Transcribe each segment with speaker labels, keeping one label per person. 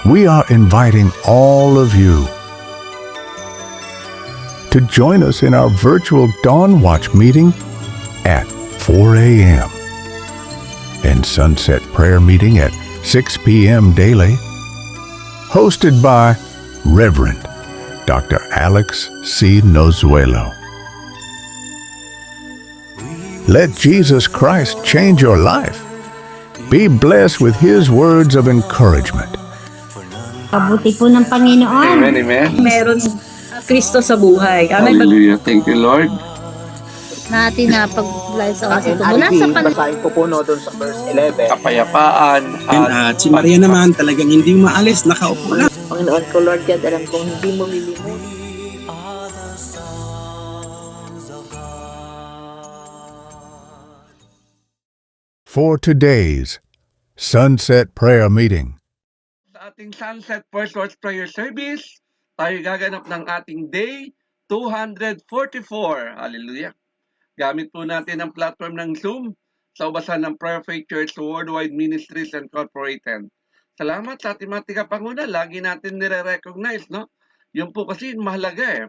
Speaker 1: we are inviting all of you to join us in our virtual Dawn Watch meeting at 4 a.m. and Sunset Prayer meeting at 6 p.m. daily, hosted by Reverend Dr. Alex C. Nozuelo. Let Jesus Christ change your life. Be blessed with His words of encouragement.
Speaker 2: Pabuti po ng Panginoon.
Speaker 3: Amen, amen.
Speaker 4: Meron Kristo sa buhay. Amen.
Speaker 3: Hallelujah. Thank you, Lord.
Speaker 2: Natin na pag-live sa oras ito. Mula
Speaker 5: Actually,
Speaker 2: sa
Speaker 5: basahin ko po no, doon sa verse 11.
Speaker 3: Kapayapaan
Speaker 6: At si Maria naman talagang hindi umaalis, nakaupo lang.
Speaker 4: Panginoon ko, Lord God, alam kong hindi mo lilimot.
Speaker 1: For today's Sunset Prayer meeting,
Speaker 3: Sa ating Sunset First Lord's Prayer Service, tayo gaganap ng ating Day 244. Hallelujah. Gamit po natin ang platform ng Zoom sa ubasan ng Prayer Faith Church Worldwide Ministries Incorporated. Salamat sa ating mga tigapanguna. Lagi natin nire-recognize, no? Yun po kasi mahalaga eh.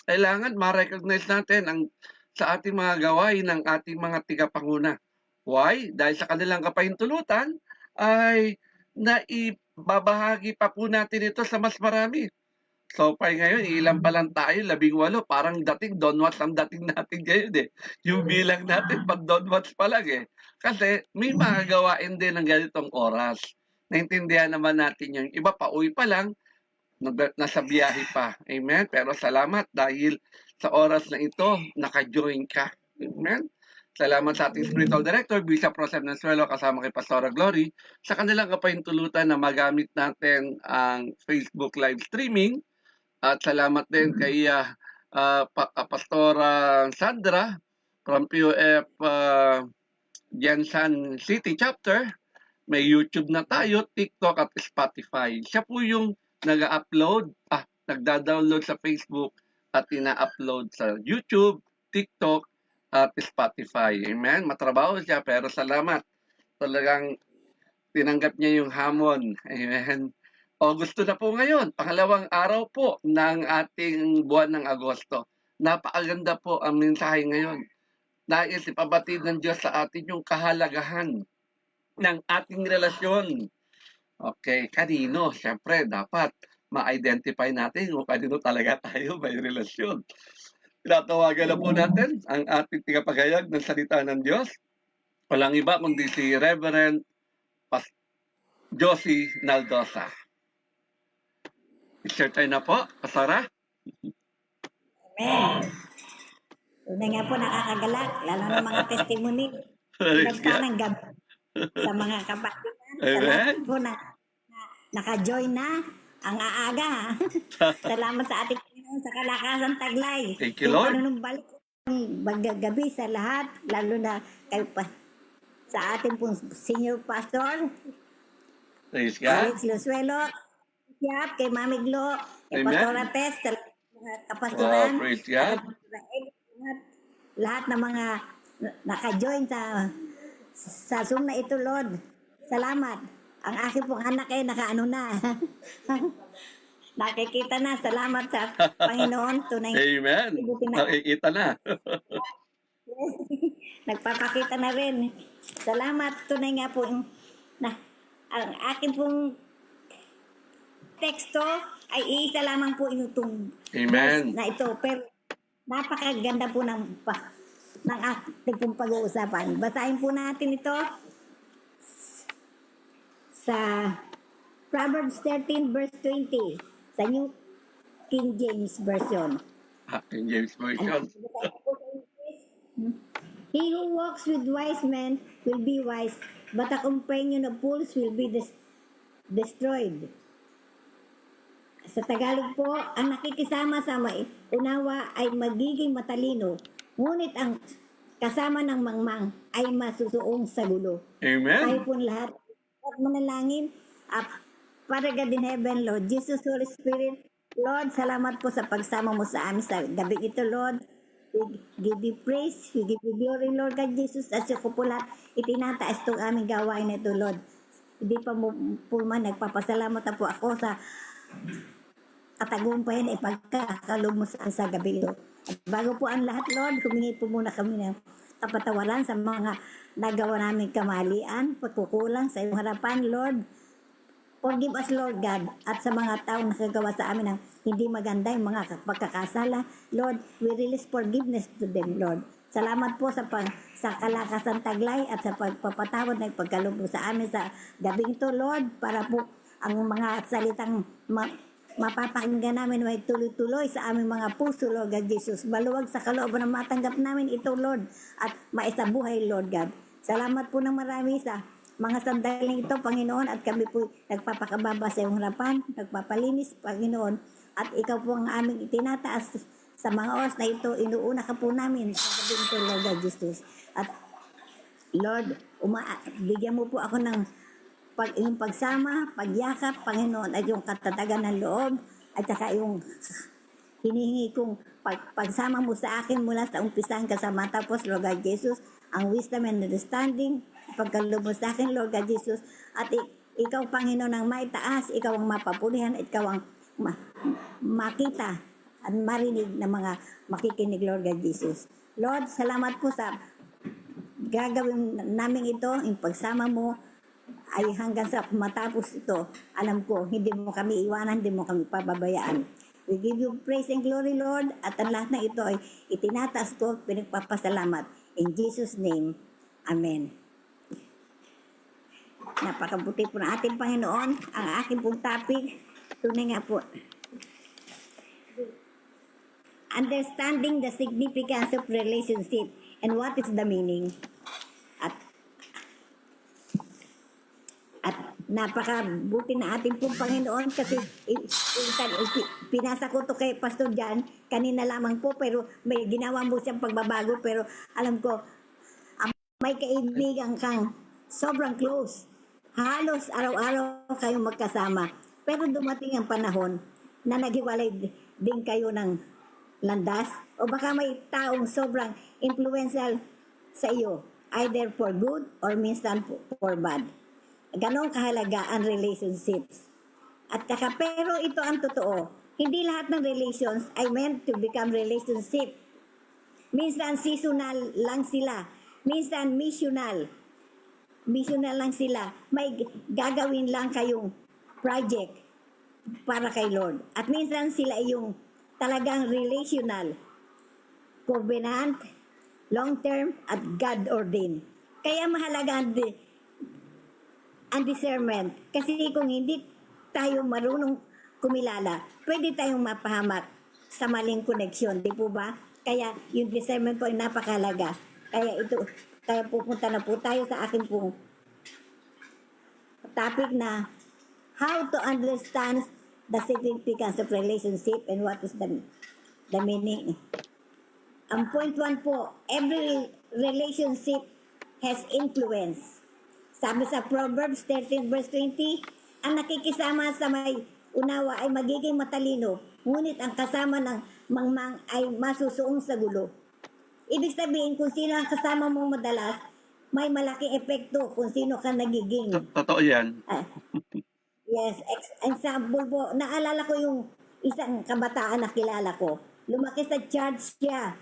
Speaker 3: Kailangan ma-recognize natin sa ating mga gawain ng ating mga tigapanguna. Why? Dahil sa kanilang kapahintulutan ay naibabahagi pa po natin ito sa mas marami. So far ngayon, ilan pa lang tayo, 18. Parang dating Don Watts ang dating natin ngayon eh. Yung bilang natin pag Don Watts pa lang eh. Kasi may mga gawain din ng ganitong oras. Naintindihan naman natin yung iba pa, uwi pa lang, nasa biyahe pa. Amen? Pero salamat dahil sa oras na ito, naka-join ka. Amen? Salamat sa ating spiritual director, Bishop Rosem Nanzuelo, kasama kay Pastora Glory, sa kanilang kapahintulutan na magamit natin ang Facebook live streaming. At salamat din kay Pastora Sandra from POF Jensan City Chapter. May YouTube na tayo, TikTok at Spotify. Siya po yung nagda-download sa Facebook at ina-upload sa YouTube, TikTok, at Spotify. Amen? Matrabaho siya, pero salamat. Talagang tinanggap niya yung hamon. Amen? Agosto na po ngayon. Pangalawang araw po ng ating buwan ng Agosto. Napakaganda po ang mensahe ngayon. Nais ipabatid ng Diyos sa atin yung kahalagahan ng ating relasyon. Okay, kanino? Siyempre, dapat ma-identify natin kung kanino talaga tayo may relasyon. Tinatawagan na po natin ang ating tigapagayag ng salita ng Diyos. Walang iba kundi si Reverend Josie Naldosa. I-share tayo na po, Pastora.
Speaker 2: Amen. Tunay nga po nakakagalak, lalo ng mga testimony. Nagpa ng gabi sa mga kapatiran. Salamat po na naka-join na ang aaga. Salamat sa ating Panginoon sa kalakasan taglay.
Speaker 3: Thank you, Lord.
Speaker 2: Panunumbalik ng gabi sa lahat, lalo na kayo pa sa ating pong senior pastor,
Speaker 3: Praise God.
Speaker 2: Alex Nozuelo, kay Mami Glo, kay
Speaker 3: Amen.
Speaker 2: Pastora Tess, sa mga kapastoran,
Speaker 3: Wow, praise God.
Speaker 2: lahat ng mga naka-join sa Zoom na ito, Lord. Salamat. Ang aking pong anak ay nakaano na. Nakikita na. Salamat sa Panginoon. Tunay.
Speaker 3: Amen. Nakikita na.
Speaker 2: Nagpapakita na rin. Salamat. Tunay nga po. Ang aking pong teksto ay iisa lamang po itong
Speaker 3: Amen.
Speaker 2: na ito. Pero napakaganda po ng ating pong pag-uusapan. Basahin po natin ito sa Proverbs 13 verse 20 sa New King James Version.
Speaker 3: King James Version.
Speaker 2: He who walks with wise men will be wise, but a companion of fools will be destroyed. Sa Tagalog po, ang nakikisama sa unawa ay magiging matalino, ngunit ang kasama ng mangmang ay masusuong sa gulo.
Speaker 3: Amen.
Speaker 2: Tayo po lahat at manalangin. Father God in heaven, Lord Jesus, Holy Spirit, Lord, salamat po sa pagsama mo sa amin sa gabi ito, Lord. We give you praise, we give you glory, Lord God Jesus, at sa po lahat itinataas itong aming gawain na ito, Lord. hindi pa mo po man nagpapasalamat na po ako sa katagumpayan ay pagkakalumusan sa gabi ito. At bago po ang lahat, Lord, humingi po muna kami ng kapatawaran sa mga nagawa namin kamalian, pagkukulang sa iyong harapan, Lord. Forgive us, Lord God, at sa mga taong nakagawa sa amin ng hindi maganda yung mga pagkakasala, Lord, we release forgiveness to them, Lord. Salamat po sa kalakasan taglay at sa pagpapatawad na pagkalubog sa amin sa gabing to, Lord, para po ang mga salitang mapapakinggan namin may tuloy-tuloy sa aming mga puso, Lord God Jesus. Maluwag sa kalooban na matanggap namin ito, Lord, at maisabuhay, Lord God. Salamat po ng marami sa mga sandaling ito, Panginoon, at kami po nagpapakababa sa iyong harapan, nagpapalinis, Panginoon, at ikaw po ang aming itinataas sa mga oras na ito, inuuna ka po namin sa gabi ito, Lord God Jesus. At Lord, bigyan mo po ako ng yung pagsama, pagyakap, Panginoon, at yung katatagan ng loob, at saka yung hinihingi kong pagsama mo sa akin mula sa umpisa hanggang sa matapos, Lord God Jesus, ang wisdom and understanding, pagkalubos sa akin, Lord God Jesus, at ikaw, Panginoon, ang maitaas, ikaw ang mapapulihan, at ikaw ang makita at marinig ng mga makikinig, Lord God Jesus. Lord, salamat po sa gagawin namin ito, yung pagsama mo, ay hanggang sa matapos ito, alam ko, hindi mo kami iwanan, hindi mo kami pababayaan. We give you praise and glory, Lord, at ang lahat na ito ay itinataas ko, pinagpapasalamat. In Jesus' name, Amen. Napakabuti po ng ating Panginoon. Ang aking pong topic, tunay nga po, understanding the significance of relationship and what is the meaning. At napakabuti na ating pong Panginoon kasi pinasa ko to kay Pastor Jan kanina lamang po, pero may ginawa mo siyang pagbabago, pero alam ko may kaibigan kang sobrang close, halos araw-araw kayong magkasama, pero dumating ang panahon na naghiwalay din kayo ng landas, o baka may taong sobrang influential sa iyo, either for good or minsan for bad. Ganon kahalaga ang relationships. At saka, pero ito ang totoo, hindi lahat ng relations ay meant to become relationship. Minsan seasonal lang sila, minsan missional lang sila. May gagawin lang kayong project para kay Lord. At minsan sila yung talagang relational, covenant, long term, at God ordained. Kaya mahalaga ang discernment. Kasi kung hindi tayo marunong kumilala, pwede tayong mapahamak sa maling koneksyon, di po ba? Kaya yung discernment po ay napakahalaga. Kaya pupunta na po tayo sa akin pong topic na how to understand the significance of relationship and what is the meaning. Ang point 1 po, every relationship has influence. Sabi sa Proverbs 13 verse 20, ang nakikisama sa may unawa ay magiging matalino, ngunit ang kasama ng mangmang ay masusuong sa gulo. Ibig sabihin, kung sino ang kasama mong madalas, may malaking epekto kung sino ka nagiging.
Speaker 3: Totoo yan.
Speaker 2: Yes, example po, naalala ko yung isang kabataan na kilala ko. Lumaki sa church siya.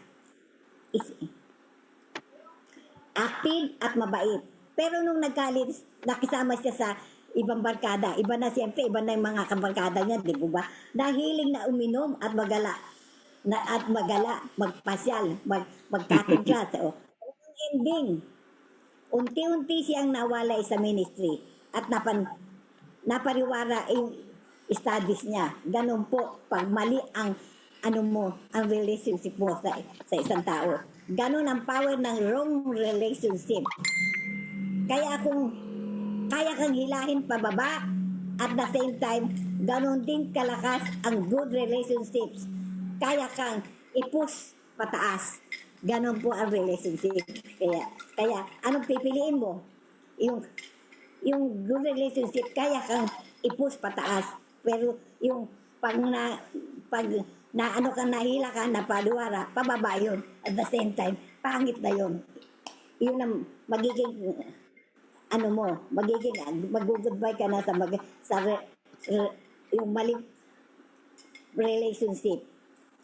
Speaker 2: Active at mabait. Pero nung nagkalit, nakisama siya sa ibang barkada. Iba na siyempre, iba na yung mga kabarkada niya, di ba? Nahiling na uminom at magala. Magpasyal, mag-cutting class. O. Ending, unti-unti siyang nawalay sa ministry at napariwara yung studies niya. Ganun po, pag mali ang ang relationship mo sa isang tao. Ganun ang power ng wrong relationship. Kaya kung kaya kang hilahin pababa, at the same time, ganun din kalakas ang good relationships. Kaya kang i-push pataas. Ganun po ang relationship. Kaya anong pipiliin mo? Yung good relationship, kaya kang i-push pataas. Pero yung pag nahila ka, napaliwara, pababa yun. At the same time, pangit na yun. Yun ang magiging ano mo, mag-goodbye ka na yung maling relationship.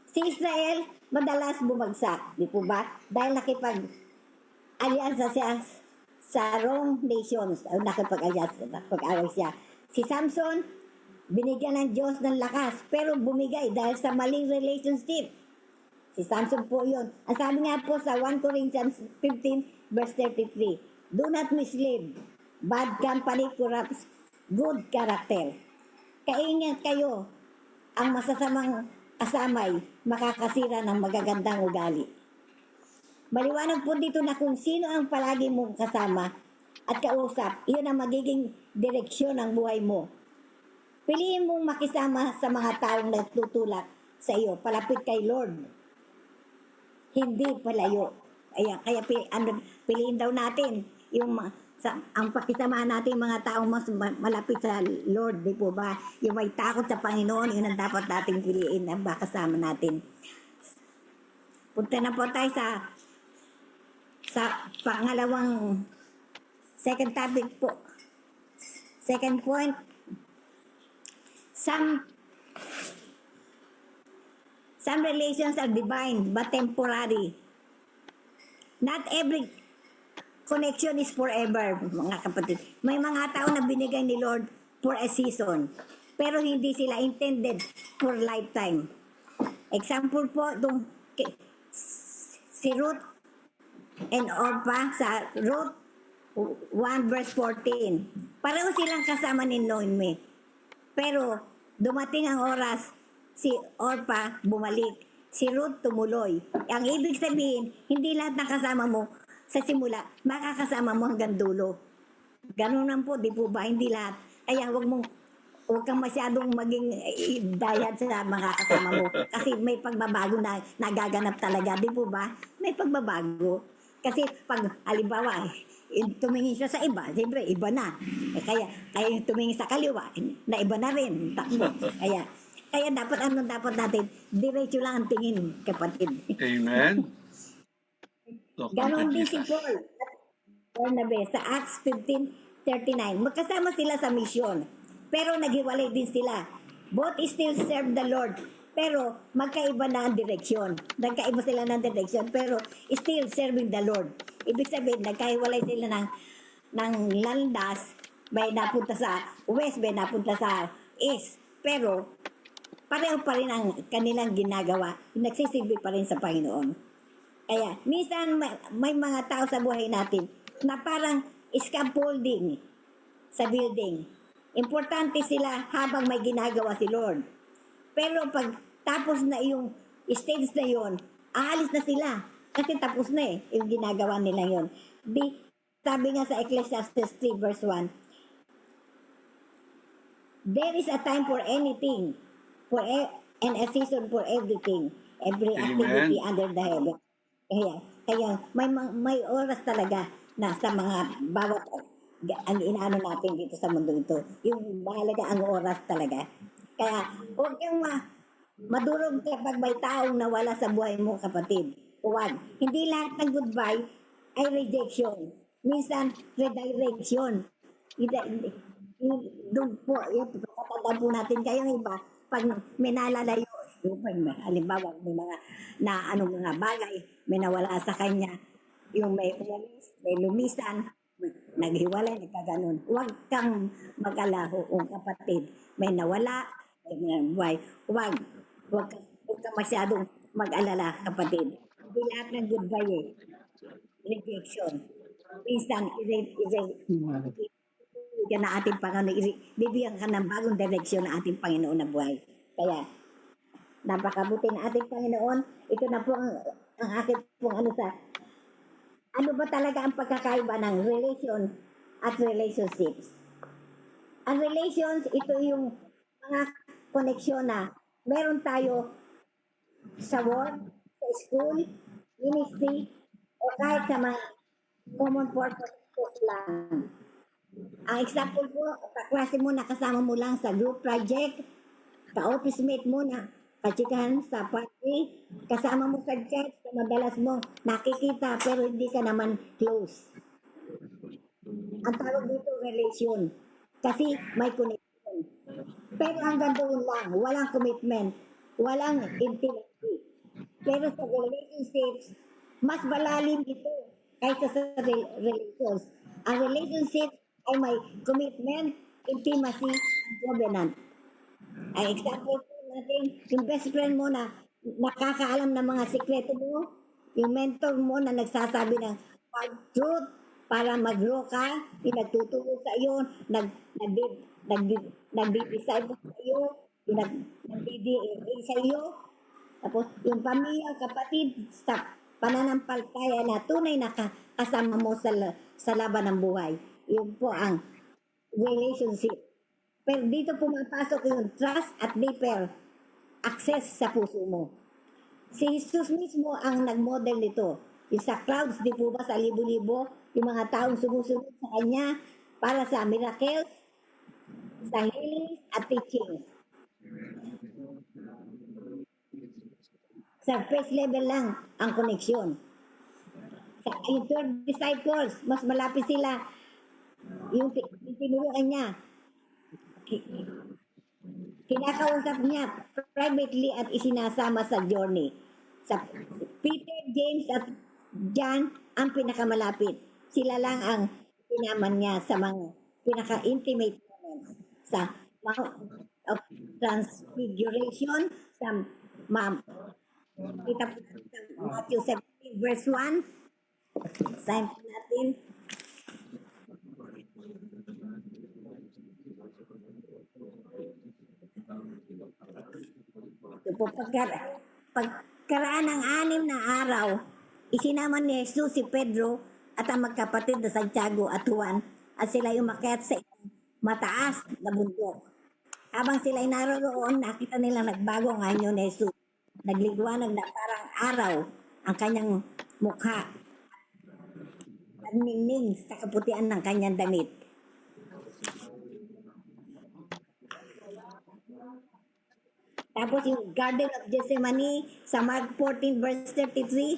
Speaker 2: Si Israel, madalas bumagsak, di po ba? Dahil nakipag-alyansa siya sa wrong nations, nakipag-away siya. Si Samson, binigyan ng Diyos ng lakas, pero bumigay dahil sa maling relationship. Si Samson po yun. Ang sabi nga po sa 1 Corinthians 15 verse 33, do not mislead. Bad company corrupts good character. Kaingat kayo, ang masasamang kasamay makakasira ng magagandang ugali. Maliwanag po dito na kung sino ang palagi mong kasama at kausap, iyon ang magiging direksyon ng buhay mo. Piliin mong makisama sa mga taong nagtutulak sa iyo, palapit kay Lord. Hindi palayo. Kaya piliin daw natin ang pakisamahan natin mga taong mas malapit sa Lord, di po ba? Yung may takot sa Panginoon, yun ang dapat nating piliin ang kasama natin. Punta na po tayo sa pangalawang second topic po. Second point, some relations are divine but temporary. Not every connection is forever, mga kapatid. May mga tao na binigay ni Lord for a season, pero hindi sila intended for lifetime. Example po, si Ruth and Orpah sa Ruth 1 verse 14. Pareho silang kasama ni Noemi. Pero dumating ang oras, si Orpah bumalik, si Ruth tumuloy. Ang ibig sabihin, hindi lahat ng kasama mo sa simula, makakasama mo hanggang dulo. Ganun lang po, di po ba? Hindi lahat. Kaya huwag kang masyadong maging dayad sa mga kasama mo. Kasi may pagbabago na nagaganap talaga, di po ba? May pagbabago. Kasi pag, halimbawa, tumingin siya sa iba, siyempre, iba na. Kaya yung tumingin sa kaliwa, na iba na rin. Kaya dapat natin, diretso lang ang tingin, kapatid.
Speaker 3: Amen.
Speaker 2: Ganon din si Paul at Barnabas sa Acts 15:39. Magkasama sila sa misyon, pero naghiwalay din sila. Both still serve the Lord, pero magkaiba na ang direksyon. Nagkaiba sila ng direksyon, pero still serving the Lord. Ibig sabihin, nagkahiwalay sila ng landas, may napunta sa west, may napunta sa east, pero pareho pa rin ang kanilang ginagawa. Nagsisilbi pa rin sa Panginoon. Kaya, minsan may mga tao sa buhay natin na parang scaffolding sa building. Importante sila habang may ginagawa si Lord. Pero pag tapos na yung stage na yon, aalis na sila. Kasi tapos na yung ginagawa nila yon. Sabi nga sa Ecclesiastes 3 verse 1, there is a time for anything, and a season for everything, every activity under the heaven. Kaya may oras talaga na sa mga bawat ang inaano natin dito sa mundo ito. Yung mahalaga ang oras talaga. Kaya huwag kang madurog kapag may taong nawala sa buhay mo, kapatid. Huwag. Hindi lahat ng goodbye ay rejection. Minsan, redirection. Doon po, patanda po natin kayong iba, pag may nalalayo, halimbawa, may mga bagay, may nawala sa kanya, yung may lumisan, naghiwalay, nagkaganon. Huwag kang mag-alaho, kapatid. May nawala, huwag kang masyadong mag-alala, kapatid. Hindi lahat ng goodbye rejection. Minsan, bibigyan na ating Panginoon, bibigyan ka ng bagong direksyon na ating Panginoon na buhay. Kaya, napakabuti na ating Panginoon. Ito na po ang aking pong ano ba talaga ang pagkakaiba ng relation at relationships? Ang relations, ito yung mga koneksyon na meron tayo sa work, sa school, ministry, o kahit sa mga common purpose lang. Ang example po, kaklase mo, nakasama mo lang sa group project, ka-office mate mo na kachikahan sa party, kasama mo sa church, madalas mo nakikita pero hindi ka naman close. Ang tawag dito relation. Kasi may connection. Pero hanggang doon lang, walang commitment, walang intimacy. Pero sa relationships, mas malalim ito kaysa sa relations. Ang relationship ay may commitment, intimacy, and covenant. Ay example po natin, yung best friend mo na nakakaalam ng mga sikreto mo, yung mentor mo na nagsasabi ng hard truth para mag-grow ka, yung nagtuturo sa iyo, nag-decide sa iyo, yung nag-DDA sa iyo, tapos yung pamilya, kapatid, sa pananampalataya na tunay na kasama mo sa laban ng buhay. Yun po ang relationship. Pero dito pumapasok yung trust at deeper access sa puso mo. Si Jesus mismo ang nag-model nito. Yung sa crowds, di po ba sa libo-libo, yung mga taong sumusunod sa Kanya para sa miracles, sa healings at teachings. Sa first level lang ang koneksyon. Sa yung 12 disciples, mas malapit sila yung tinuruan niya. Kinakausap niya privately at isinasama sa journey. Sa Peter, James at John ang pinakamalapit. Sila lang ang pinaman niya sa mga pinaka-intimate moments. Sa Mount of Transfiguration, sa kita po sa Matthew 17 verse 1. Sign po natin. Pagkaraan ng 6 na araw, isinama ni Jesus si Pedro at ang magkapatid na Santiago at Juan at sila umakyat sa mataas na bundok. Habang sila ay naroon, nakita nila nagbago ang anyo ni Jesus. Nagliwanag na parang araw ang kanyang mukha at ningning sa kaputian ng kanyang damit. Tapos yung Garden of Gethsemane sa Mark 14 verse 33.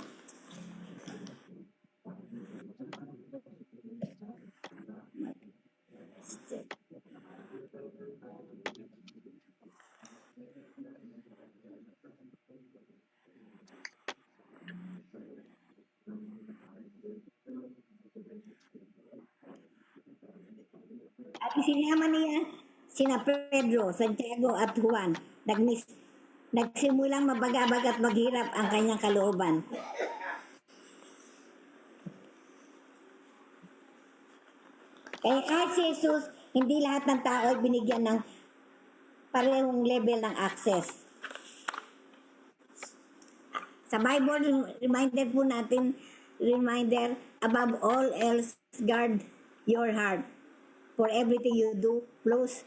Speaker 2: At isinama niya sina Pedro, Santiago at Juan. Nagsimulang mabagabag at maghirap ang kanyang kalooban. Kaya kahit si Jesus, hindi lahat ng tao ay binigyan ng parehong level ng access. Sa Bible, reminder, above all else, guard your heart. For everything you do flows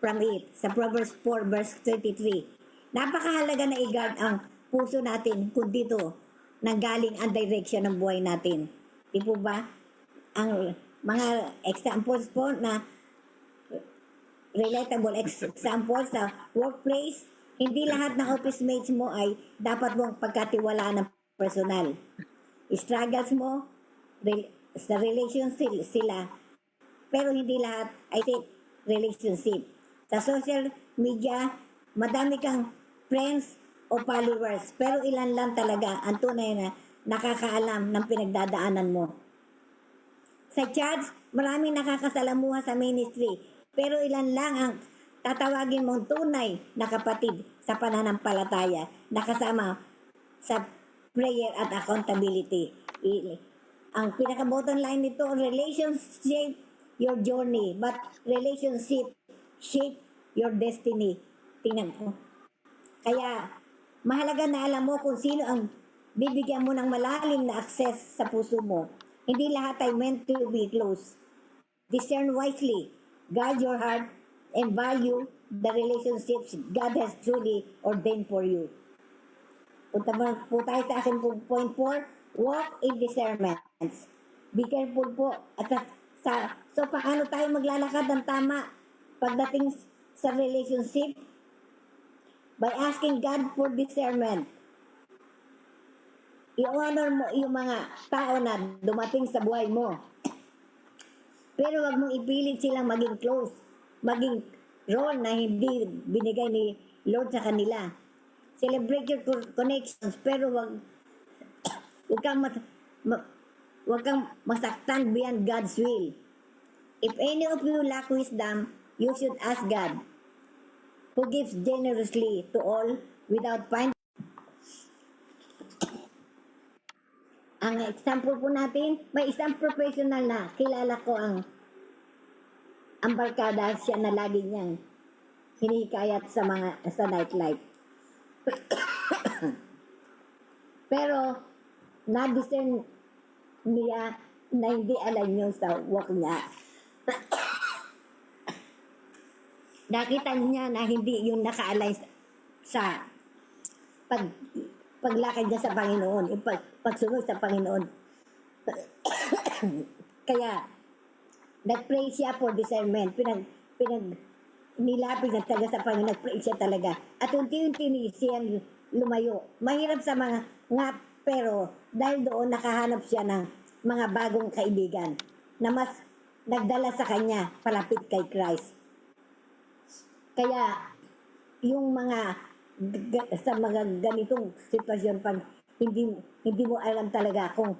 Speaker 2: from it. Sa Proverbs 4 verse 23. Napakahalaga na i-guard ang puso natin kung dito nanggaling ang direction ng buhay natin. Di po ba? Ang mga examples po na relatable examples sa workplace, hindi lahat ng office mates mo ay dapat mong pagkatiwalaan ng personal. Struggles mo sa relationship sila, pero hindi lahat ay safe relationship. Sa social media, madami kang friends o followers, pero ilan lang talaga ang tunay na nakakaalam ng pinagdadaanan mo. Sa church, maraming nakakasalamuha sa ministry, pero ilan lang ang tatawagin mong tunay na kapatid sa pananampalataya na kasama sa prayer at accountability. Ang pinaka-bottom line nito, relationship your journey, but relationship shape your destiny. Tingnan ko. Kaya, mahalaga na alam mo kung sino ang bibigyan mo ng malalim na access sa puso mo. Hindi lahat ay meant to be close. Discern wisely, guard your heart, and value the relationships God has truly ordained for you. Punta po tayo sa akin point 4, walk in discernment. Be careful po. So, paano tayo maglalakad ng tama pagdating sa relationship? By asking God for discernment. I-honor mo yung mga tao na dumating sa buhay mo. Pero wag mong ipilit silang maging close, maging role na hindi binigay ni Lord sa kanila. Celebrate your connections, pero wag kang wag kang masaktan beyond God's will. If any of you lack wisdom, you should ask God, who gives generously to all without finding. Ang example po natin, may isang professional na kilala ko ang barkada siya na lagi niyang hinikayat sa nightlife. Pero na-discern niya na hindi alam niyo sa work niya. Nakita niya na hindi yung naka-align sa paglakad niya sa Panginoon, yung pagsunod sa Panginoon. Kaya, nag-pray siya for discernment. Nilapit na talaga sa Panginoon, nag-pray siya talaga. At unti-unti siyang lumayo. Mahirap sa mga pero dahil doon nakahanap siya ng mga bagong kaibigan na mas nagdala sa kanya palapit kay Christ. Kaya, yung sa mga ganitong sitwasyon, pag hindi mo alam talaga kung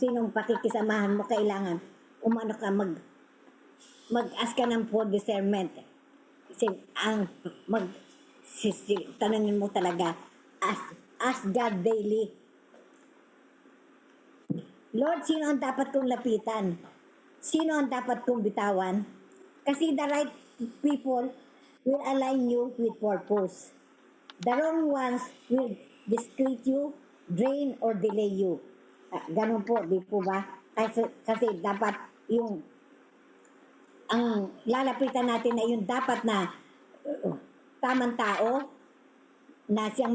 Speaker 2: sinong pakikisamahan mo, kailangan umano ka mag-ask ka ng for discernment. Kasi tanongin mo talaga, ask God daily, Lord, sino ang dapat kong lapitan? Sino ang dapat kong bitawan? Kasi the right people will align you with purpose. The wrong ones will discredit you, drain, or delay you. Ganun po, di po ba? Kasi dapat ang lalapitan natin na yung dapat na tamang tao na siyang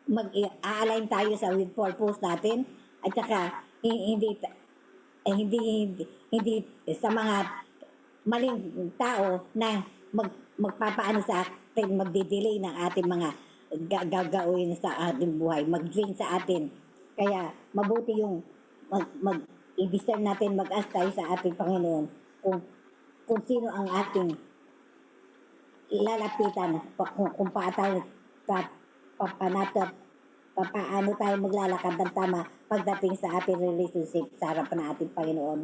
Speaker 2: mag-align tayo sa with purpose natin, at saka hindi sa mga maling tao na magpapaano sa atin, magdi-delay ng ating mga gagawin sa ating buhay, mag-drain sa atin. Kaya mabuti yung i-discern natin, mag-ask tayo sa ating Panginoon kung sino ang ating lalapitan, kung paano tayo maglalakad ng tama pagdating sa ating relationship sa harapan ng ating Panginoon.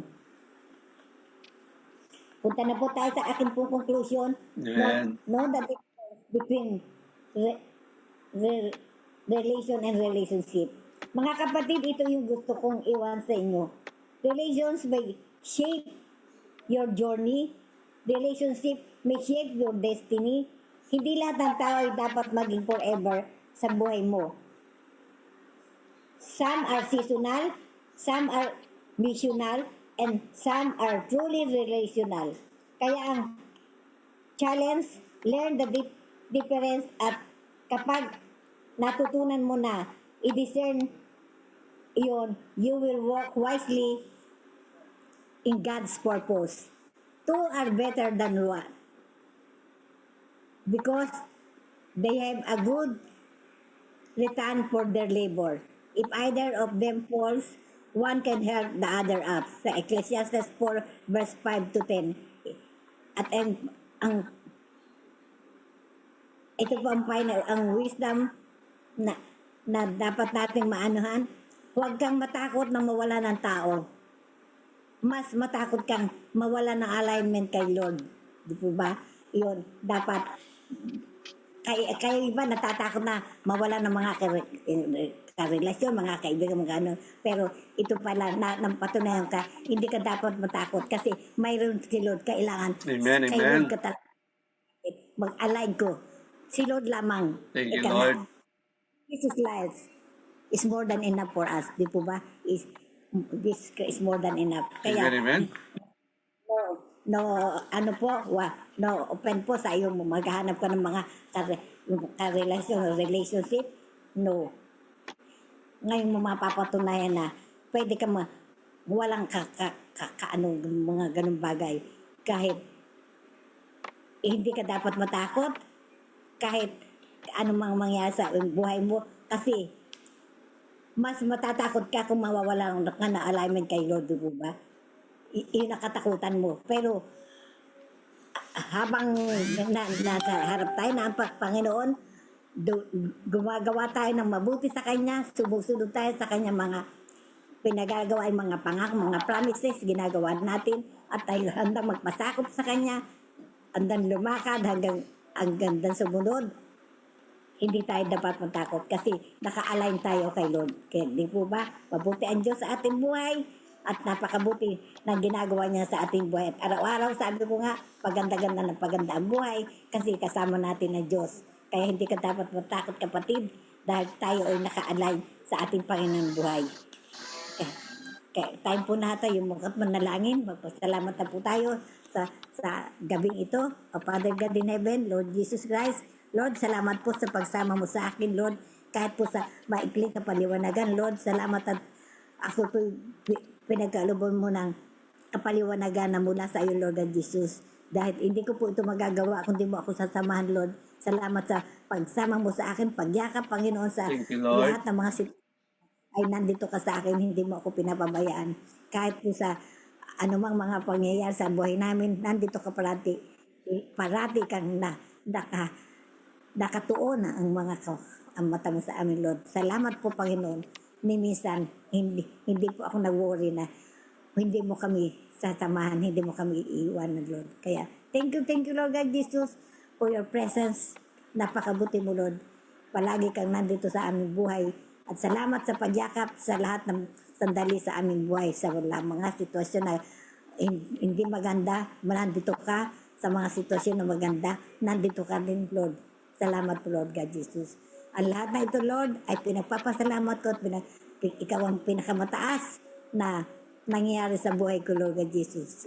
Speaker 2: Punta na po tayo sa aking pong conclusion. No, the difference between relation and relationship. Mga kapatid, ito yung gusto kong iwan sa inyo. Relations may shape your journey. Relationship may shape your destiny. Hindi lahat ng tao ay dapat maging forever sa buhay mo. Some are seasonal, some are missional, and some are truly relational. Kaya ang challenge, learn the difference, at kapag natutunan mo na i-discern iyon, you will walk wisely in God's purpose. Two are better than one because they have a good return for their labor. If either of them falls, one can help the other up. Sa Ecclesiastes 4 verse 5 to 10. At ito po ang final, ang wisdom na dapat nating maanuhan. Huwag kang matakot na mawala ng tao. Mas matakot kang mawala ng alignment kay Lord. Di po ba? Yun, dapat kayo iba natatakot na mawala ng mga karelasyon, mga kaibigan, mga ano. Pero ito pala, napatunayan ka, hindi ka dapat matakot kasi mayroon si Lord. Kailangan
Speaker 3: Amen,
Speaker 2: kay
Speaker 3: amen.
Speaker 2: Lord ka talaga mag-align ko. Si Lord lamang.
Speaker 3: Thank you, Lord.
Speaker 2: Jesus' life is more than enough for us. Di po ba? This is more than enough. Kaya,
Speaker 3: Amen, amen.
Speaker 2: no open po sa iyo, maghahanap ka ng mga relationship. No. Ngayon mo mapapatunayan na pwede ka walang mga ganung bagay. Kahit hindi ka dapat matakot, kahit anong mangyari sa buhay mo, kasi mas matatakot ka kung mawawala ka na alignment kay Lord, di ba? yun ang katakutan mo. Pero habang nasa harap tayo na ang Panginoon, gumagawa tayo ng mabuti sa Kanya, sumusunod tayo sa Kanya mga pinagagawa, yung mga pangako, mga promises, ginagawa natin, at tayo handang magpasakop sa Kanya, handang lumakad, hanggang sumunod. Hindi tayo dapat matakot kasi naka-align tayo kay Lord. Kaya di po ba, mabuti ang Diyos sa ating buhay at napakabuti ng ginagawa niya sa ating buhay. At araw-araw sabi ko nga, paganda-ganda ng paganda ang buhay kasi kasama natin ang Diyos. Kaya hindi ka dapat matakot kapatid dahil tayo ay naka-align sa ating Panginoon buhay. Kaya time po natin yung mga manalangin, magpasalamat na po tayo sa gabing ito. O Father God in Heaven, Lord Jesus Christ, Lord, salamat po sa pagsama mo sa akin, Lord. Kahit po sa maikling kapaliwanagan, Lord, salamat at ako po pinagkalubon mo ng kapaliwanagan na mula sa iyo, Lord God Jesus. Dahil hindi ko po ito magagawa kung di mo ako sasamahan, Lord. Salamat sa pagsama mo sa akin, pagyakap, Panginoon, sa
Speaker 3: Thank you, Lord.
Speaker 2: lahat ng mga ay nandito ka sa akin, hindi mo ako pinapabayaan. Kahit po sa anumang mga pangyayari sa buhay namin, nandito ka parati. Parati kang nakatuon ang ang mata mo sa amin, Lord. Salamat po, Panginoon. Ni minsan, hindi po ako nag-worry na hindi mo kami sasamahan, hindi mo kami iiwanan, Lord. Kaya, thank you, Lord God Jesus, for your presence. Napakabuti mo, Lord. Palagi kang nandito sa aming buhay. At salamat sa pagyakap sa lahat ng sandali sa aming buhay, sa mga sitwasyon na hindi maganda, nandito ka. Sa mga sitwasyon na maganda, nandito ka din, Lord. Salamat po, Lord God Jesus. Ang lahat na ito, Lord, ay pinagpapasalamat ko at ikaw ang pinakamataas na nangyayari sa buhay ko, Lord God Jesus.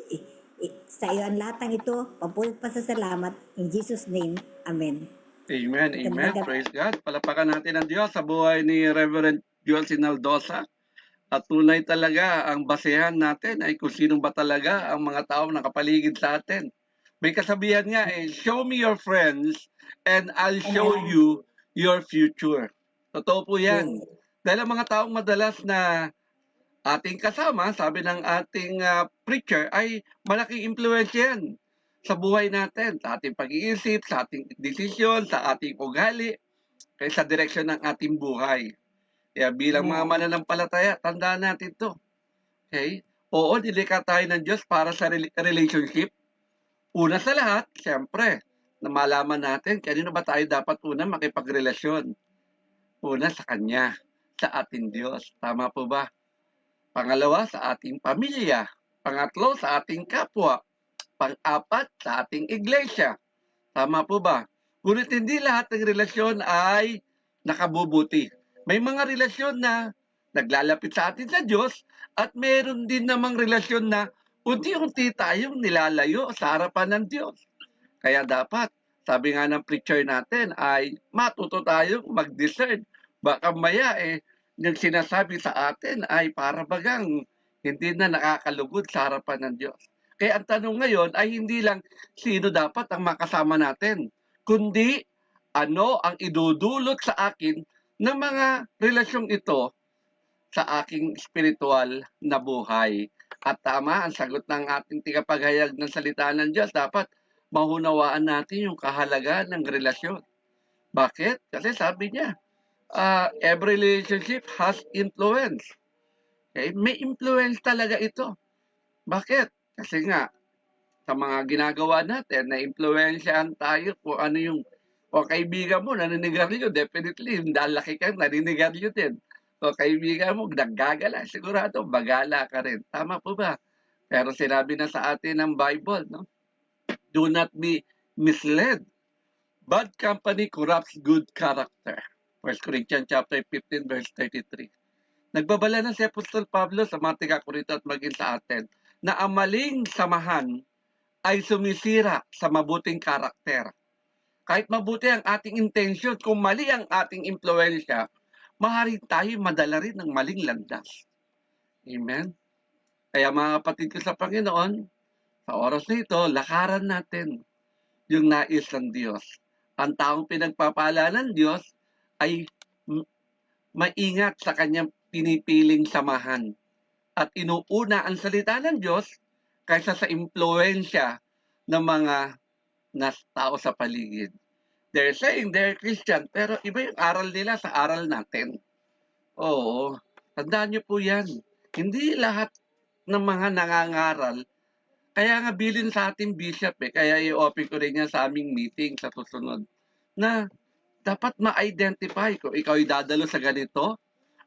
Speaker 2: Sa iyo ang lahat ng ito, papulit pa sa salamat. In Jesus' name, Amen.
Speaker 3: Amen, amen. Praise God. Palapakan natin ang Diyos sa buhay ni Reverend Joel Sinaldosa. At tunay talaga ang basehan natin ay kung sino ba talaga ang mga taong nakapaligid sa atin. May kasabihan nga show me your friends and I'll show you your future. Totoo po yan. Dahil ang mga taong madalas na ating kasama, sabi ng ating preacher, ay malaking impluwensya yan sa buhay natin, sa ating pag-iisip, sa ating desisyon, sa ating ugali, kaya sa direksyon ng ating buhay. Kaya bilang mga mananampalataya, tandaan natin to. Okay? Oo, nilikha tayo ng Diyos para sa relationship. Una sa lahat, siyempre, na malaman natin kanino ba tayo dapat una makipagrelasyon. Una sa Kanya, sa ating Diyos. Tama po ba? Pangalawa, sa ating pamilya. Pangatlo, sa ating kapwa. Pang-apat, sa ating iglesia. Tama po ba? Ngunit hindi lahat ng relasyon ay nakabubuti. May mga relasyon na naglalapit sa atin sa Diyos at meron din namang relasyon na unti-unti tayong nilalayo sa harapan ng Diyos. Kaya dapat, sabi nga ng preacher natin, ay matuto tayong mag-discern. Baka maya yung sinasabi sa atin ay para bagang hindi na nakakalugod sa harapan ng Diyos. Kaya ang tanong ngayon ay hindi lang sino dapat ang makasama natin, kundi ano ang idudulot sa akin ng mga relasyong ito sa aking spiritual na buhay. At tama, ang sagot ng ating tigapaghayag ng salita ng Diyos, dapat mahunawaan natin yung kahalagaan ng relasyon. Bakit? Kasi sabi niya, every relationship has influence. Okay? May influence talaga ito. Bakit? Kasi nga, sa mga ginagawa natin, na-influensyahan tayo kung ano yung o kaibigan mo, naninigarilyo, definitely, laki kang naninigarilyo din. O kaibigan mo, naggagala, sigurado, bagala ka rin. Tama po ba? Pero sinabi na sa atin ng Bible, no? Do not be misled. Bad company corrupts good character. 1 Corinthians chapter 15, verse 33. Nagbabala na si Apostol Pablo sa mga taga-Korinto at maging sa atin na ang maling samahan ay sumisira sa mabuting karakter. Kahit mabuti ang ating intention, kung mali ang ating impluensya, maaaring tayo madala rin ng maling landas. Amen? Kaya mga kapatid ko sa Panginoon, sa oras na ito, lakaran natin yung nais ng Diyos. Ang taong pinagpapala ng Diyos ay maingat sa kanyang pinipiling samahan. At inuuna ang salita ng Diyos kaysa sa impluensya ng mga tao sa paligid. They're saying they're Christian, pero iba yung aral nila sa aral natin. Oo, tandaan niyo po yan. Hindi lahat ng mga nangangaral, kaya nga bilin sa ating bishop kaya i-open ko rin yan sa aming meeting sa susunod, na dapat ma-identify ko, ikaw ay dadalo sa ganito,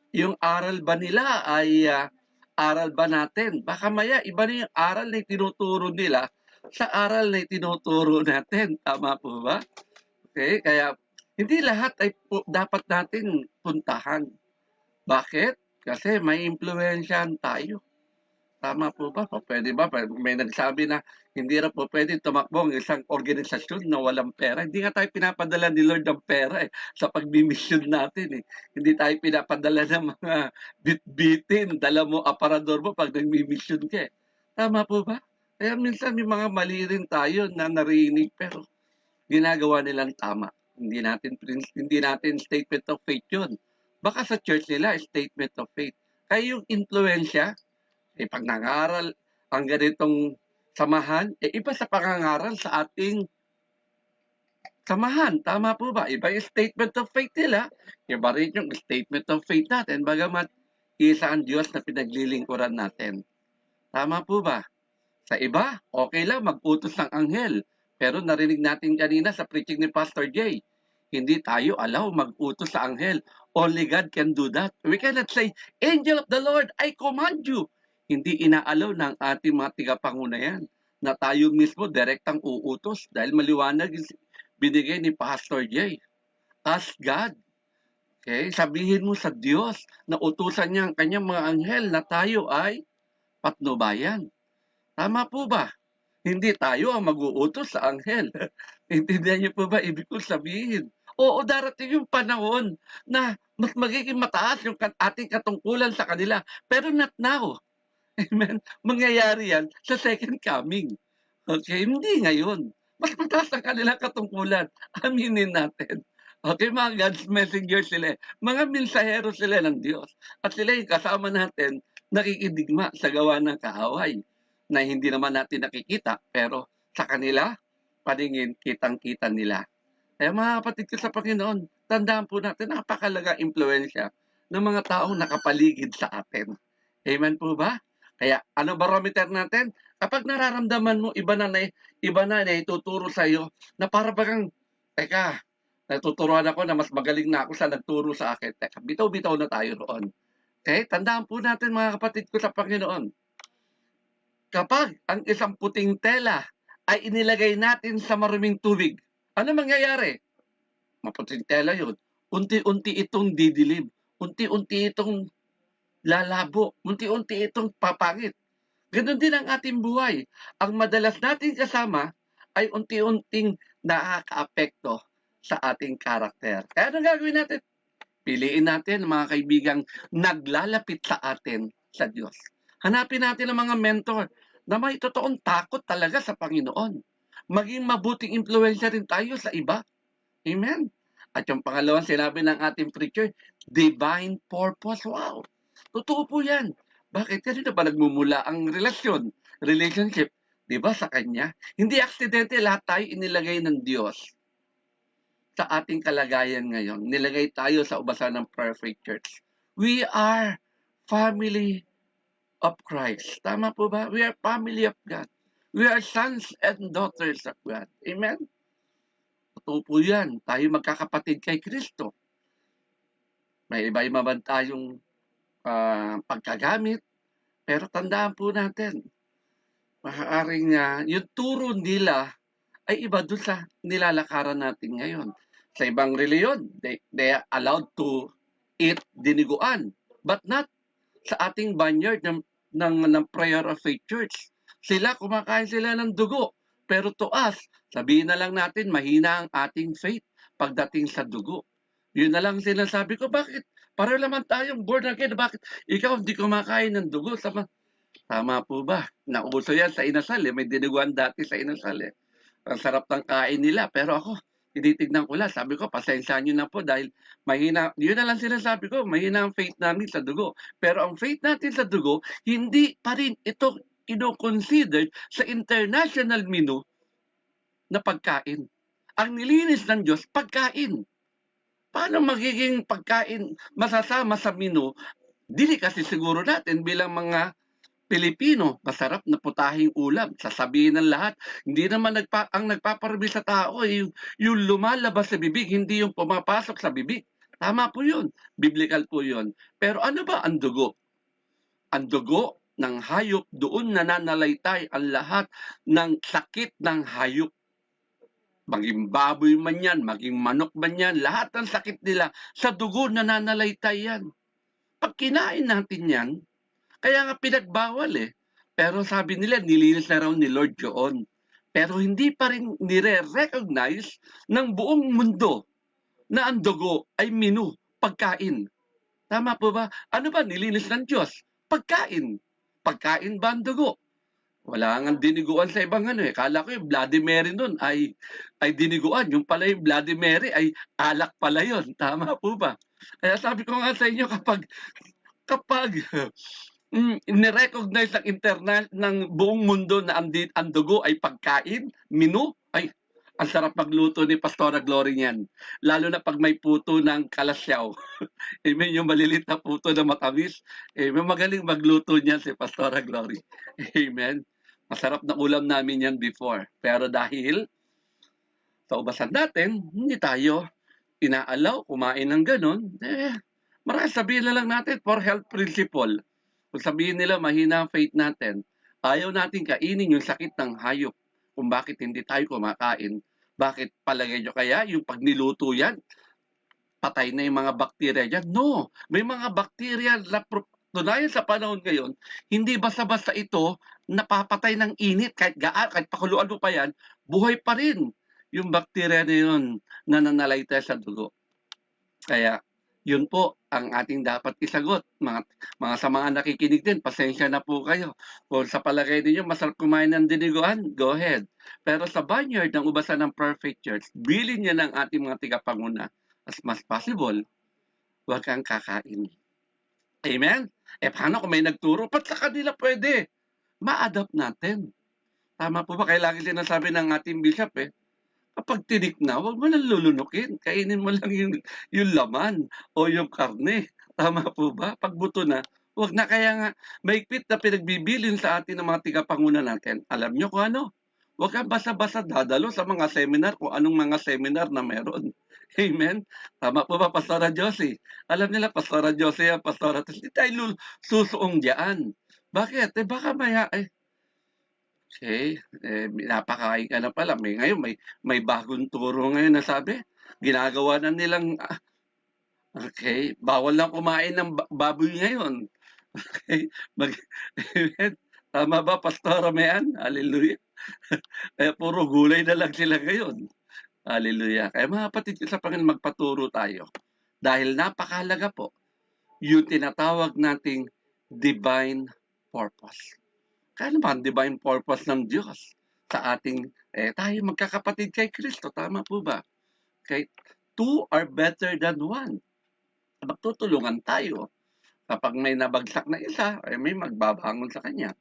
Speaker 3: yung aral ba nila ay aral ba natin? Baka maya, iba na yung aral na tinuturo nila sa aral na tinuturo natin. Tama po ba? Okay, kaya hindi lahat ay dapat natin puntahan. Bakit? Kasi may impluwensyahan tayo. Tama po ba? O pwede ba? May nagsabi na hindi na po pwede tumakbo ang isang organisasyon na walang pera. Hindi nga tayo pinapadala ni Lord ng pera sa pagbimisyon natin. Hindi tayo pinapadala ng mga bit-bitin. Dala mo, aparador mo pag nagmimisyon ka. Tama po ba? Kaya minsan may mga mali rin tayo na narinig pero ginagawa nilang tama. Hindi natin statement of faith yun. Baka sa church nila, statement of faith. Kaya yung influensya, pag nangaral ang ganitong samahan, iba sa pangangaral sa ating samahan. Tama po ba? Iba yung statement of faith nila, iba rin yung statement of faith natin, bagamat isa ang Diyos na pinaglilingkuran natin. Tama po ba? Sa iba, okay lang mag-utos ng anghel. Pero narinig natin kanina sa preaching ni Pastor Jay, hindi tayo allow mag-utos sa anghel. Only God can do that. We cannot say, Angel of the Lord, I command you. Hindi inaalaw ng ating mga tigapangunayan na tayo mismo direktang uutos dahil maliwanag yung binigay ni Pastor Jay. Ask God. Okay? Sabihin mo sa Diyos na utusan niya ang kanyang mga anghel na tayo ay patnubayan. Tama po ba? Hindi tayo ang mag-uutos sa anghel. Intindihan niyo po ba ibig kong sabihin? Oo, darating yung panahon na mas magiging mataas yung ating katungkulan sa kanila. Pero not now. Amen. Mangyayari yan sa second coming. Okay? Hindi ngayon. Mas mataas ang kanilang katungkulan. Aminin natin. Okay, mga God's messenger sila. Mga mensahero sila ng Diyos. At sila yung kasama natin nakikidigma sa gawa ng kaaway na hindi naman natin nakikita. Pero sa kanila, paningin, kitang-kita nila. Kaya mga kapatid ko sa Panginoon, tandaan po natin, napakalaga impluensya ng mga taong nakapaligid sa atin. Amen po ba? Kaya ano barometer natin? Kapag nararamdaman mo iba na ituturo sa iyo na para bagang teka, natuturuan ako na mas magaling na ako sa nagturo sa akin. Teka, bitaw-bitaw na tayo roon. Okay? Tandaan po natin mga kapatid ko sa Panginoon. Kapag ang isang puting tela ay inilagay natin sa maruming tubig, ano mangyayari? Maputing tela yun. Unti-unti itong didilim. Unti-unti itong lalabo. Unti-unti itong papangit. Ganon din ang ating buhay. Ang madalas natin kasama ay unti-unting nakaka-apekto sa ating karakter. Kaya anong gagawin natin? Piliin natin ang mga kaibigang naglalapit sa atin sa Diyos. Hanapin natin ang mga mentor na may totoong takot talaga sa Panginoon. Maging mabuting impluensya rin tayo sa iba. Amen. At yung pangalawang sinabi ng ating preacher, divine purpose. Wow. Totoo po yan. Bakit? Kasi na ba nagmumula ang relationship, di ba, sa Kanya? Hindi aksidente, lahat tayo inilagay ng Diyos sa ating kalagayan ngayon. Nilagay tayo sa ubasan ng Perfect Church. We are family of Christ. Tama po ba? We are family of God. We are sons and daughters of God. Amen? Totoo po yan. Tayo magkakapatid kay Kristo. May iba-iba man tayong pagkagamit. Pero tandaan po natin, maaaring yung turo nila ay iba doon sa nilalakaran natin ngayon. Sa ibang reliyon, they are allowed to eat diniguan. But not sa ating vineyard ng Prayer of Faith Church. Sila, kumakain sila ng dugo. Pero to us, sabihin na lang natin, mahina ang ating faith pagdating sa dugo. Yun na lang sinasabi ko, bakit? Para naman tayong born again. Bakit ikaw hindi kumakain ng dugo? Tama po ba? Nauso yan sa inasal. May diniguan dati sa inasal. Ang sarap ng kain nila. Pero ako, tinitignan ko lang. Sabi ko, pasensya nyo na po dahil mahina. Yun na lang sinasabi ko, mahina ang faith namin sa dugo. Pero ang faith natin sa dugo, hindi pa rin ito kino-consider sa international menu na pagkain. Ang nilinis ng Diyos, pagkain. Paano magiging pagkain masasama sa menu? Dili kasi siguro natin bilang mga Pilipino, masarap na putahing ulam, sasabihin ng lahat. Hindi naman ang nagpaparami sa tao, yung lumalabas sa bibig, hindi yung pumapasok sa bibig. Tama po yun. Biblical po yun. Pero ano ba ang dugo? Ang dugo ng hayop, doon nananalaytay ang lahat ng sakit ng hayop. Maging baboy man yan, maging manok man yan, lahat ng sakit nila, sa dugo nananalaytay yan. Pag kinain natin yan, kaya nga pinagbawal eh. Pero sabi nila, nilinis na raw ni Lord yun. Pero hindi pa rin nire-recognize ng buong mundo na ang dugo ay menu, pagkain. Tama po ba? Ano ba nilinis ng Diyos? Pagkain. Pagkain ba ang dugo? Wala nga diniguan sa ibang ano eh. Kala ko yung Bloody Mary nun ay diniguan. Yung pala yung Bloody Mary ay alak pala yun. Tama po ba? Kaya sabi ko nga sa inyo, kapag nirecognize ng internal ng buong mundo na ang dugo ay pagkain, menu, ay ang sarap magluto ni Pastora Glory niyan. Lalo na pag may puto ng kalasyaw. Amen, yung malilit na puto na matamis. Amen, magaling magluto niyan si Pastora Glory. Amen. Masarap na ulam namin yan before. Pero dahil sa ubasan natin, hindi tayo inaalaw kumain ng ganun. Marami sabihin na lang natin for health principle. Kung sabihin nila mahina ang faith natin, ayaw natin kainin yung sakit ng hayop kung bakit hindi tayo kumakain. Bakit palagay nyo kaya yung pag niluto yan, patay na yung mga bakterya dyan? No, may mga bakterya na tunayan sa panahon ngayon, hindi basta-basta ito napapatay ng init kahit kahit pakuluan mo pa yan, buhay pa rin yung bakterya na yun na nananalaytay sa dugo. Kaya yun po ang ating dapat isagot. Mga sa mga nakikinig din, pasensya na po kayo. Kung sa palagay ninyo, masarap kumain ng diniguan, go ahead. Pero sa vineyard ng Ubasan ng Perfect Church, bilin niya ng ating mga tigapanguna as much possible, huwag kang kakain. Amen? Paano kung may nagturo? Ba't sa kanila pwede? Ma-adapt natin. Tama po ba? Kaya lagi sinasabi ng ating bishop kapag tinik na, huwag mo nang lulunukin. Kainin mo lang yung laman o yung karne. Tama po ba? Pag buto na, huwag na. Kaya nga, maigpit na pinagbibilin sa atin ng mga tigapanguna natin. Alam nyo kung ano? Huwag kang basa-basa dadalo sa mga seminar kung anong mga seminar na meron. Amen? Tama po ba, Pastora Josie? Alam nila, Pastora Josie, Pastora Josie, hindi tayo susuong diyan. Bakit? Baka maya, okay, napakain ka na pala. Ngayon, may bagong turo ngayon na sabi, ginagawa na nilang, okay, bawal lang kumain ng baboy ngayon. Okay, tama ba, Pastora Mayan? Hallelujah. Kaya puro gulay na lang sila ngayon. Hallelujah. Kaya mga kapatid sa Panginoon, magpaturo tayo. Dahil napakahalaga po, yung tinatawag nating divine purpose. Kaya naman, divine purpose ng Diyos sa ating, tayo magkakapatid kay Kristo. Tama po ba? Okay? Two are better than one. Magtutulungan tayo. Kapag may nabagsak na isa, may magbabangon sa kanya.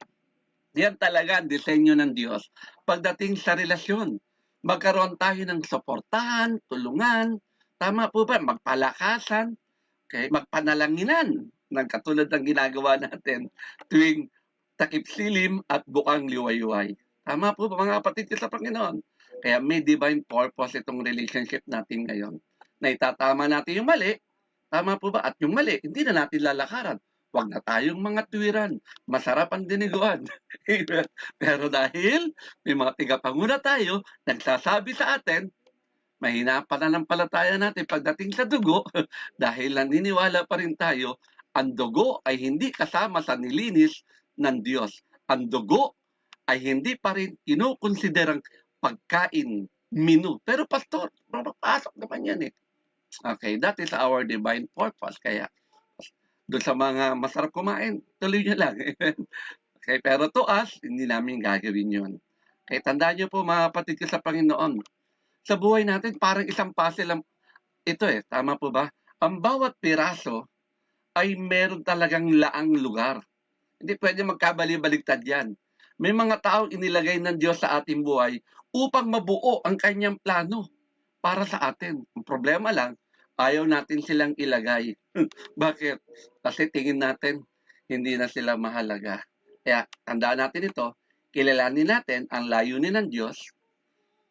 Speaker 3: Yan talaga ang disenyo ng Diyos. Pagdating sa relasyon, magkaroon tayo ng suportahan, tulungan, tama po ba? Magpalakasan, okay? Magpanalanginan, katulad ng ginagawa natin tuwing takip silim at bukang liwayway. Tama po ba mga kapatid sa Panginoon? Kaya may divine purpose itong relationship natin ngayon. Na itatama natin yung mali, tama po ba? At yung mali, hindi na natin lalakaran. Huwag na tayong mga tuwiran. Masarap ang diniguan. Pero dahil may mga tigapanguna tayo, nagsasabi sa atin, mahina pananampalataya natin pagdating sa dugo, dahil naniniwala pa rin tayo, ang dugo ay hindi kasama sa nilinis ng Diyos. Ang dugo ay hindi pa rin kinukonsiderang pagkain, menu. Pero pastor, papasok naman yan Okay, that is our divine purpose. Kaya, doon sa mga masarap kumain, tuloy nyo lang. Okay, pero to us, hindi namin gagawin yun. Okay, tandaan nyo po mga kapatid ko sa Panginoon, sa buhay natin, parang isang puzzle lang ito tama po ba? Ang bawat piraso ay meron talagang laang lugar. Hindi pwede magkabali-baligtad yan. May mga taong inilagay ng Diyos sa ating buhay upang mabuo ang kanyang plano para sa atin. Ang problema lang, ayaw natin silang ilagay. Bakit? Kasi tingin natin, hindi na sila mahalaga. Kaya tandaan natin ito, kilalanin natin ang layunin ng Diyos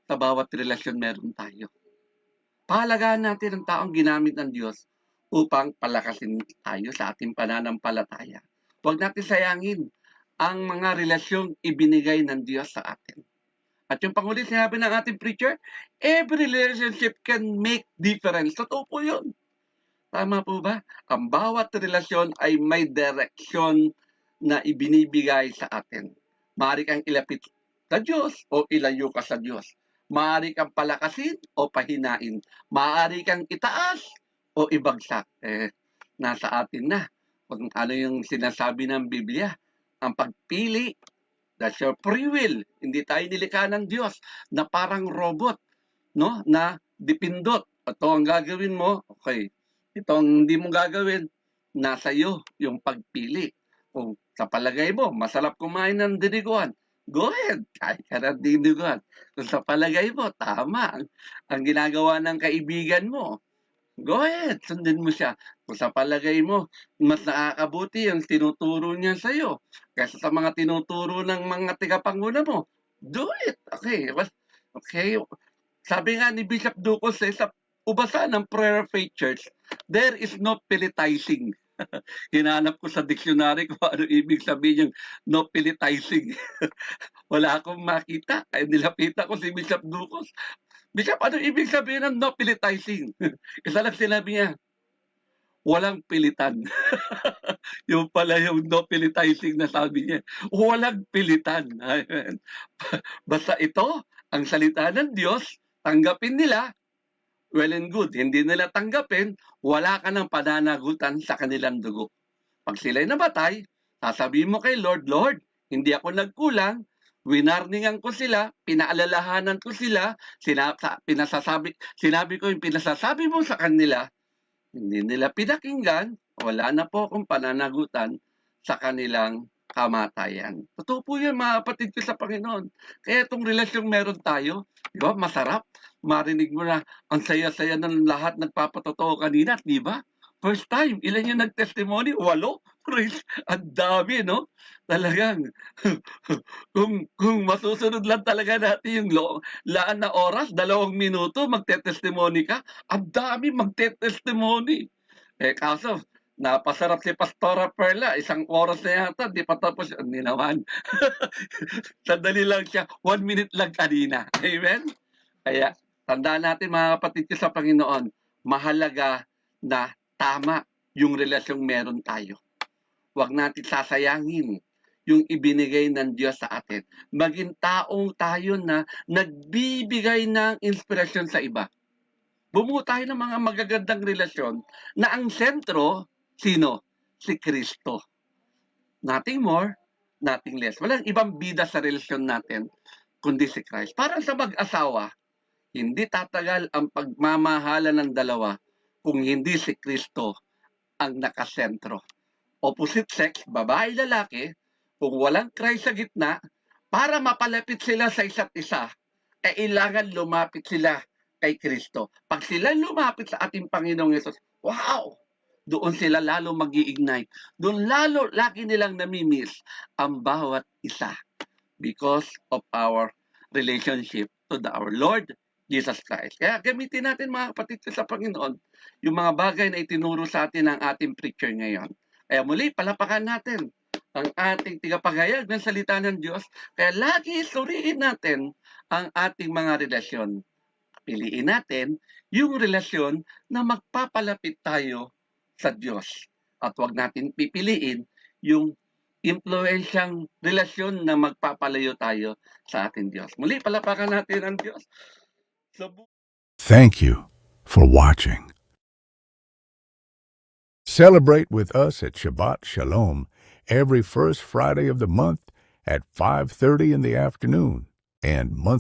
Speaker 3: sa bawat relasyon meron tayo. Pahalagahan natin ang taong ginamit ng Diyos upang palakasin tayo sa ating pananampalataya. Huwag natin sayangin ang mga relasyong ibinigay ng Diyos sa atin. At yung panghuli sinabi ng ating preacher, every relationship can make difference. Totoo po yun. Tama po ba? Ang bawat relasyon ay may direksyon na ibinibigay sa atin. Maaari kang ilapit sa Diyos o ilayo ka sa Diyos. Maaari kang palakasin o pahinain. Maaari kang itaas o ibagsak. Nasa atin na kung ano yung sinasabi ng Biblia. Ang pagpili, that's your free will. Hindi tayo nilikha ng Diyos na parang robot, no? Na dipindot. Ito ang gagawin mo, okay. Ito ang hindi mo gagawin, nasa iyo yung pagpili. Kung sa palagay mo, masarap kumain ng diniguan, go ahead, kain ka ng diniguan. Kung sa palagay mo, tama ang ginagawa ng kaibigan mo, go ahead, sundin mo siya. Kung sa palagay mo, mas nakakabuti ang tinuturo niya sa iyo kaysa sa mga tinuturo ng mga tigapanguna mo, do it. Okay. Okay. Sabi nga ni Bishop Ducos sa ubasa ng Prayer of Faith Church, there is no pilitizing. Hinanap ko sa dictionary kung ano ibig sabihin yung no pilitizing. Wala akong makita. Ay nilapita ko si Bishop Ducos. Bishop, ano ibig sabihin ng no pilitizing? Isa lang sinabi niya, walang pilitan. Yung pala yung no pilitizing na sabi niya. Walang pilitan. Basta ito, ang salita ng Diyos, tanggapin nila, well and good. Hindi nila tanggapin, wala ka ng pananagutan sa kanilang dugo. Pag sila'y nabatay, sasabihin mo kay Lord, Lord, hindi ako nagkulang, winarningan ko sila, pinaalalahanan ko sila, sinabi ko yung pinasasabi mo sa kanila, hindi nila pinakinggan, wala na po akong pananagutan sa kanilang kamatayan. Totoo po yun mga kapatid ko sa Panginoon. Kaya itong relasyong meron tayo, di ba, masarap. Marinig mo na ang saya-saya ng lahat nagpapatotoo kanina, di ba? First time, ilan yung nag-testimony? 8? Praise, ang dami, no? Talagang, kung masusunod lang talaga natin yung laan na oras, 2 minuto, magte-testimony ka, ang dami magte-testimony. Kaso, napasarap si Pastora Perla, 1 oras na yata, di pa tapos, hindi naman. Sandali lang siya, 1 minute lang kanina. Amen? Kaya, tandaan natin mga kapatid ko sa Panginoon, mahalaga na tama yung relasyong meron tayo. Huwag natin sasayangin yung ibinigay ng Diyos sa atin. Maging taong tayo na nagbibigay ng inspirasyon sa iba. Bumuo tayo ng mga magagandang relasyon na ang sentro, sino? Si Kristo. Nothing more, nothing less. Walang ibang bida sa relasyon natin, kundi si Christ. Parang sa mag-asawa, hindi tatagal ang pagmamahala ng dalawa kung hindi si Kristo ang nakasentro. Opposite sex, babae, lalaki, kung walang Christ sa gitna, para mapalapit sila sa isa't isa, kailangan lumapit sila kay Kristo. Pag sila lumapit sa ating Panginoong Yesus, wow! Doon sila lalo mag-i-ignite. Doon lalo lagi nilang namimiss ang bawat isa because of our relationship to our Lord Jesus Christ. Kaya gamitin natin mga kapatid sa Panginoon yung mga bagay na itinuro sa atin ng ating preacher ngayon. Kaya muli, palapakan natin ang ating tigapagayag ng salita ng Diyos. Kaya lagi suriin natin ang ating mga relasyon. Piliin natin yung relasyon na magpapalapit tayo sa Diyos. At huwag natin pipiliin yung impluensyang relasyon na magpapalayo tayo sa ating Diyos. Muli, palapakan natin ang Diyos.
Speaker 1: Thank you for watching. Celebrate with us at Shabbat Shalom every first Friday of the month at 5:30 in the afternoon and monthly